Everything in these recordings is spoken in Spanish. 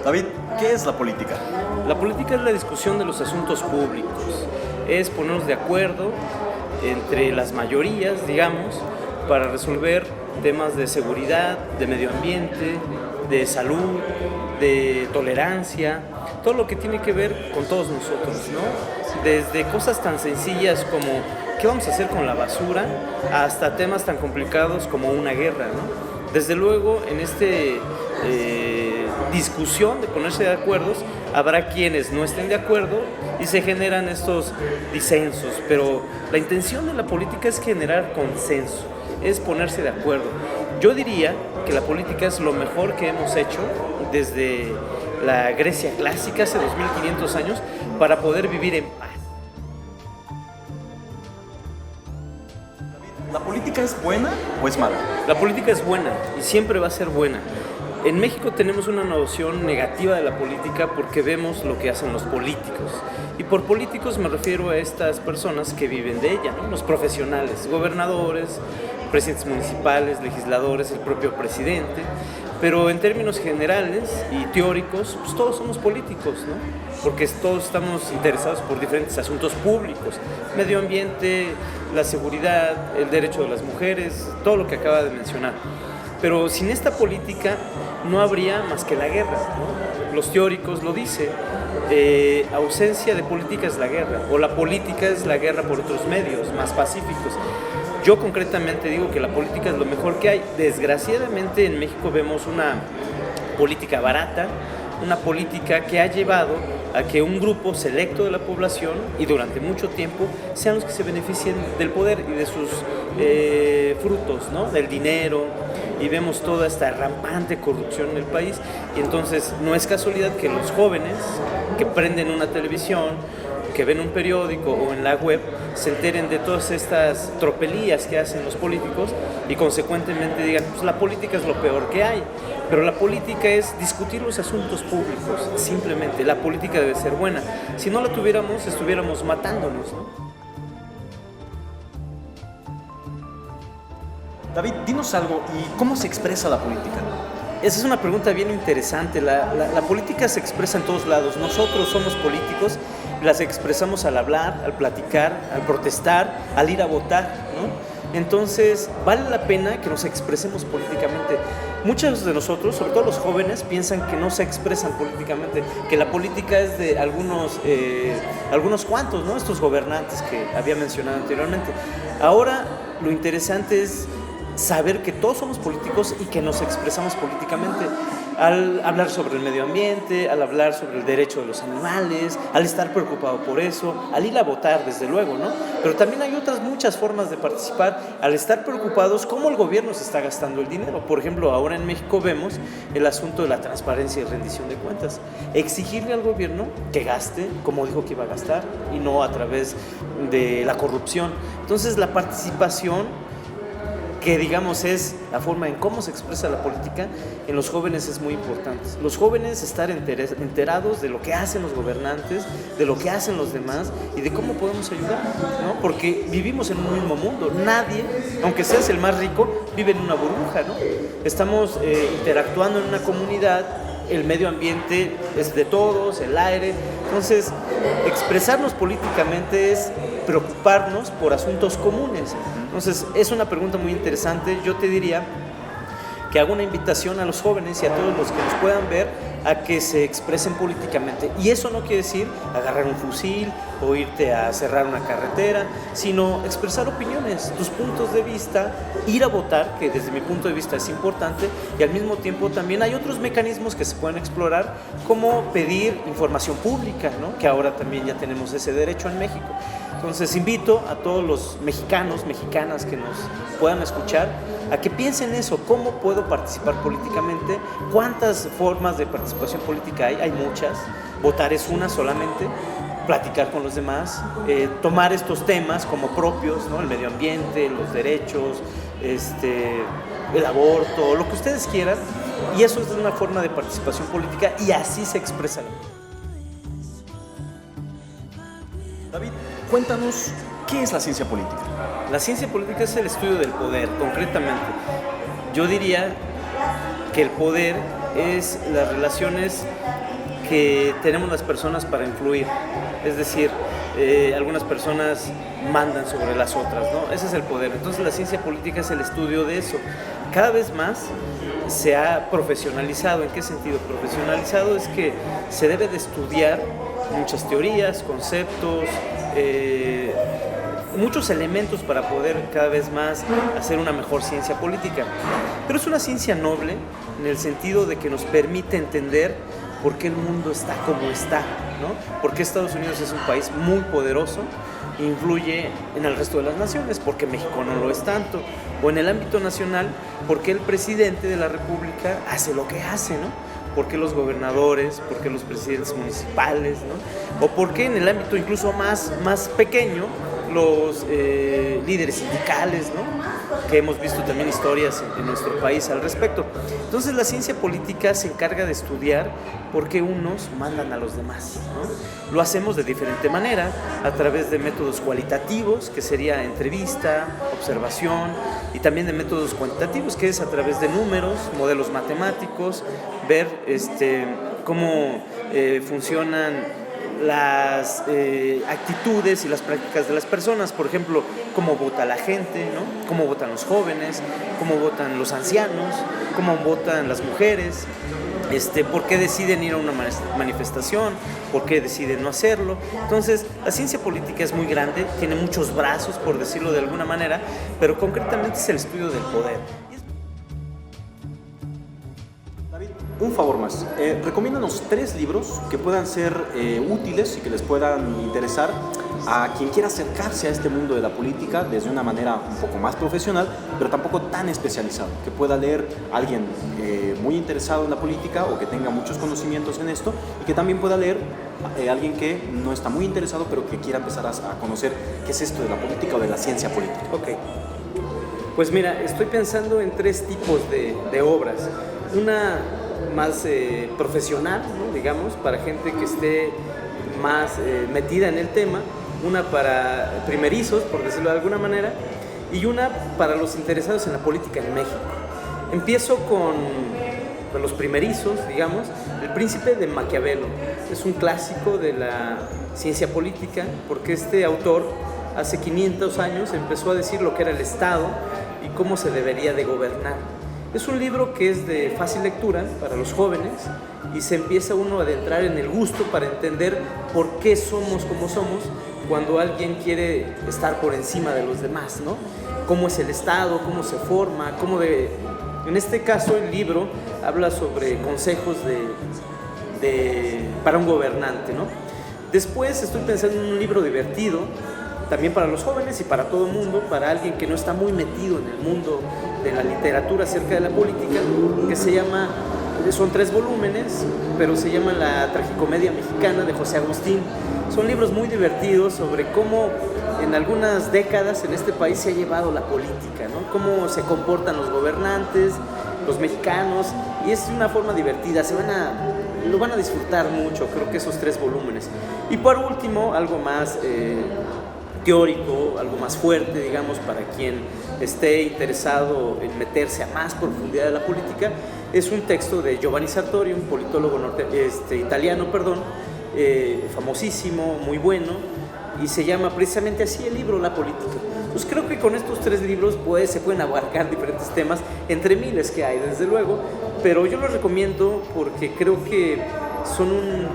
David, ¿qué es la política? La política es la discusión de los asuntos públicos, es ponernos de acuerdo entre las mayorías, digamos, para resolver temas de seguridad, de medio ambiente, de salud, de tolerancia, todo lo que tiene que ver con todos nosotros, ¿no? Desde cosas tan sencillas como qué vamos a hacer con la basura, hasta temas tan complicados como una guerra, ¿no? Desde luego, en discusión de ponerse de acuerdos, habrá quienes no estén de acuerdo y se generan estos disensos, pero la intención de la política es generar consenso, es ponerse de acuerdo. Yo diría que la política es lo mejor que hemos hecho desde la Grecia clásica hace 2500 años para poder vivir en paz. ¿La política es buena o es mala? La política es buena y siempre va a ser buena. En México tenemos una noción negativa de la política porque vemos lo que hacen los políticos. Y por políticos me refiero a estas personas que viven de ella, ¿no? Los profesionales, gobernadores, presidentes municipales, legisladores, el propio presidente. Pero en términos generales y teóricos, pues todos somos políticos, ¿no? Porque todos estamos interesados por diferentes asuntos públicos, medio ambiente, la seguridad, el derecho de las mujeres, todo lo que acaba de mencionar. Pero sin esta política no habría más que la guerra, ¿no? Los teóricos lo dicen, ausencia de política es la guerra, o la política es la guerra por otros medios más pacíficos. Yo concretamente digo que la política es lo mejor que hay. Desgraciadamente en México vemos una política barata, una política que ha llevado a que un grupo selecto de la población y durante mucho tiempo sean los que se beneficien del poder y de sus frutos, ¿no? Del dinero, y vemos toda esta rampante corrupción en el país. Y entonces no es casualidad que los jóvenes que prenden una televisión, que ven un periódico o en la web, se enteren de todas estas tropelías que hacen los políticos y consecuentemente digan, pues la política es lo peor que hay. Pero la política es discutir los asuntos públicos, simplemente. La política debe ser buena. Si no la tuviéramos, estuviéramos matándonos, ¿no? David, dinos algo, ¿y cómo se expresa la política? Esa es una pregunta bien interesante. La política se expresa en todos lados. Nosotros somos políticos, las expresamos al hablar, al platicar, al protestar, al ir a votar, ¿no? Entonces, vale la pena que nos expresemos políticamente. Muchos de nosotros, sobre todo los jóvenes, piensan que no se expresan políticamente, que la política es de algunos cuantos, ¿no? Estos gobernantes que había mencionado anteriormente. Ahora, lo interesante es saber que todos somos políticos y que nos expresamos políticamente al hablar sobre el medio ambiente, al hablar sobre el derecho de los animales, al estar preocupado por eso, al ir a votar, desde luego, ¿no? Pero también hay otras muchas formas de participar, al estar preocupados cómo el gobierno se está gastando el dinero. Por ejemplo, ahora en México vemos el asunto de la transparencia y rendición de cuentas. Exigirle al gobierno que gaste como dijo que iba a gastar y no a través de la corrupción. Entonces, la participación, que digamos es la forma en cómo se expresa la política, en los jóvenes es muy importante. Los jóvenes estar enterados de lo que hacen los gobernantes, de lo que hacen los demás y de cómo podemos ayudar, ¿no? Porque vivimos en un mismo mundo. Nadie, aunque seas el más rico, vive en una burbuja, ¿no? Estamos interactuando en una comunidad, el medio ambiente es de todos, el aire. Entonces, expresarnos políticamente es preocuparnos por asuntos comunes. Entonces, es una pregunta muy interesante. Yo te diría que hago una invitación a los jóvenes y a todos los que nos puedan ver a que se expresen políticamente. Y eso no quiere decir agarrar un fusil o irte a cerrar una carretera, sino expresar opiniones, tus puntos de vista, ir a votar, que desde mi punto de vista es importante, y al mismo tiempo también hay otros mecanismos que se pueden explorar, como pedir información pública, ¿no? Que ahora también ya tenemos ese derecho en México. Entonces invito a todos los mexicanos, mexicanas que nos puedan escuchar a que piensen eso, cómo puedo participar políticamente, cuántas formas de participación política hay muchas, votar es una solamente, platicar con los demás, tomar estos temas como propios, ¿no? El medio ambiente, los derechos, el aborto, lo que ustedes quieran, y eso es una forma de participación política y así se expresa la política. David, cuéntanos, ¿qué es la ciencia política? La ciencia política es el estudio del poder, concretamente. Yo diría que el poder es las relaciones que tenemos las personas para influir. Es decir, algunas personas mandan sobre las otras, ¿no? Ese es el poder. Entonces la ciencia política es el estudio de eso. Cada vez más se ha profesionalizado. ¿En qué sentido? Profesionalizado es que se debe de estudiar muchas teorías, conceptos, muchos elementos para poder cada vez más hacer una mejor ciencia política. Pero es una ciencia noble en el sentido de que nos permite entender por qué el mundo está como está, ¿no? Por qué Estados Unidos es un país muy poderoso, influye en el resto de las naciones, porque México no lo es tanto, o en el ámbito nacional, porque el presidente de la República hace lo que hace, ¿no? ¿Por qué los gobernadores? ¿Por qué los presidentes municipales? ¿No? O por qué en el ámbito incluso más pequeño los líderes sindicales, ¿no? Que hemos visto también historias en nuestro país al respecto. Entonces la ciencia política se encarga de estudiar por qué unos mandan a los demás, ¿no? Lo hacemos de diferente manera, a través de métodos cualitativos, que sería entrevista, observación, y también de métodos cuantitativos, que es a través de números, modelos matemáticos, ver cómo funcionan las actitudes y las prácticas de las personas. Por ejemplo, cómo vota la gente, ¿no? Cómo votan los jóvenes, cómo votan los ancianos, cómo votan las mujeres, por qué deciden ir a una manifestación, por qué deciden no hacerlo. Entonces, la ciencia política es muy grande, tiene muchos brazos, por decirlo de alguna manera, pero concretamente es el estudio del poder. Un favor más, recomiéndanos 3 libros que puedan ser útiles y que les puedan interesar a quien quiera acercarse a este mundo de la política desde una manera un poco más profesional, pero tampoco tan especializado, que pueda leer alguien muy interesado en la política o que tenga muchos conocimientos en esto, y que también pueda leer alguien que no está muy interesado, pero que quiera empezar a conocer qué es esto de la política o de la ciencia política. Ok, pues mira, estoy pensando en 3 tipos de obras. Una más profesional, ¿no? Digamos, para gente que esté más metida en el tema, una para primerizos, por decirlo de alguna manera, y una para los interesados en la política en México. Empiezo con los primerizos, digamos. El Príncipe de Maquiavelo es un clásico de la ciencia política, porque este autor hace 500 años empezó a decir lo que era el Estado y cómo se debería de gobernar. Es un libro que es de fácil lectura para los jóvenes y se empieza uno a adentrar en el gusto para entender por qué somos como somos cuando alguien quiere estar por encima de los demás, ¿no? Cómo es el Estado, cómo se forma, En este caso el libro habla sobre consejos para un gobernante, ¿no? Después estoy pensando en un libro divertido, también para los jóvenes y para todo el mundo, para alguien que no está muy metido en el mundo de la literatura acerca de la política, que son 3 volúmenes, pero se llama La Tragicomedia Mexicana, de José Agustín. Son libros muy divertidos sobre cómo en algunas décadas en este país se ha llevado la política, ¿no? Cómo se comportan los gobernantes, los mexicanos, y es una forma divertida, lo van a disfrutar mucho, creo que esos 3 volúmenes. Y por último, algo más teórico, algo más fuerte, digamos, para quien esté interesado en meterse a más profundidad de la política, es un texto de Giovanni Sartori, un politólogo italiano, famosísimo, muy bueno, y se llama precisamente así el libro, La Política. Pues creo que con estos 3 libros se pueden abarcar diferentes temas, entre miles que hay, desde luego, pero yo los recomiendo porque creo que son un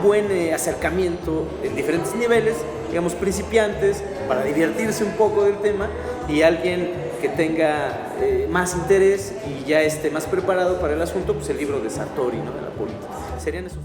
buen acercamiento en diferentes niveles, digamos, principiantes, para divertirse un poco del tema, y alguien que tenga más interés y ya esté más preparado para el asunto, pues el libro de Sartori, ¿no? De la política. Serían esos.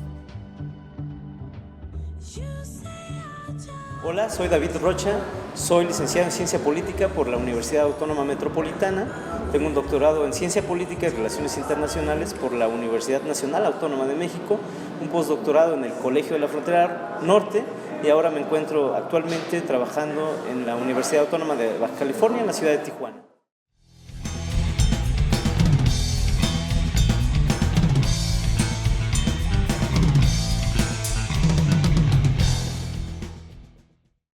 Hola, soy David Rocha, soy licenciado en Ciencia Política por la Universidad Autónoma Metropolitana, tengo un doctorado en Ciencia Política y Relaciones Internacionales por la Universidad Nacional Autónoma de México, un postdoctorado en el Colegio de la Frontera Norte, y ahora me encuentro actualmente trabajando en la Universidad Autónoma de Baja California, en la ciudad de Tijuana.